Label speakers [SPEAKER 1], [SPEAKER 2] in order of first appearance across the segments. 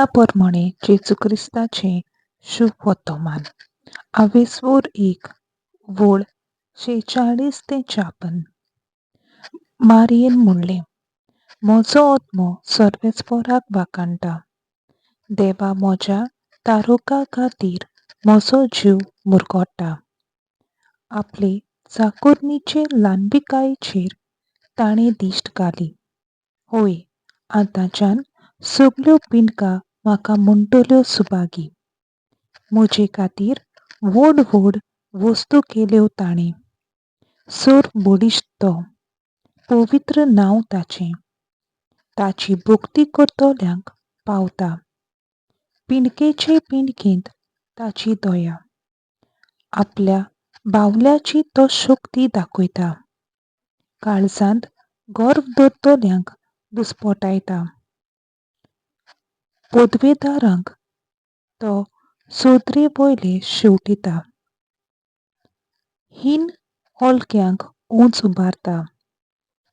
[SPEAKER 1] प्रमाणे जेजू क्रिस्ताचे शुभ वर्तमान. आवेसवोर 1 वोळ 46 ते 54. मारियेन म्हणले, म्हजो आत्मो सर्वेस्पराक वाकाणटा. देवा म्हज्या तारुका खातीर म्हजो जीव मुरगोडटा. आपले चाकुर्णीचे ल्हानबिकायेचेर ताणें दिश्ट घाली. होय, आतांच्यान सगल्यो पिणकां म्हाका म्हणटल्यो सुभागी. म्हजे खातीर व्हड व्हड वस्तू केल्यो ताणें. सर बळिश्ट तो, पवित्र नांव ताचें. ताची भक्ती करतल्यांक पावता. पिणकेचे पिणकेंत ताची दया. आपल्या बावल्याची तो शक्ती दाखयता. काळजांत गर्व धरतल्यांक दुस्पटायता. पदवेदारांक तो सोदरे वयले शेवटिता. हीन होलक्यांक उंच उबारता.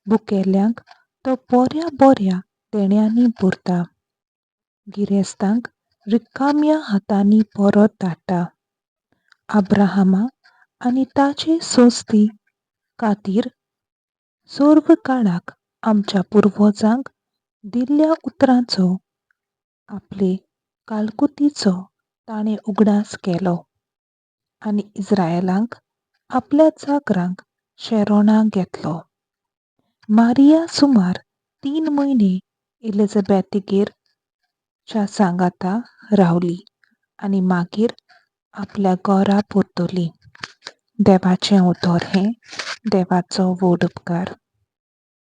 [SPEAKER 1] भुकेल्ल्यांक तो बऱ्या बऱ्या देण्यांनी भरता. गिरेस्तांक रिकाम्या हातांनी परत धाडटा. अब्राहमा आनी ताचे संस्थी खातीर सर्व काळाक आमच्या पुर्वजांक दिल्ल्या उतरांचो आपले कालकुतीचो ताणें उगडास केलो आनी इस्रायेलांक आपल्या जागरांक शेरोणां घेतलो. मारिया सुमार 3 म्हयने एलिझाबेथीगेर च्या सांगाता रावली आनी मागीर आपल्या घरा परतली. देवाचें उतर हें देवाचो व्हड उपकार.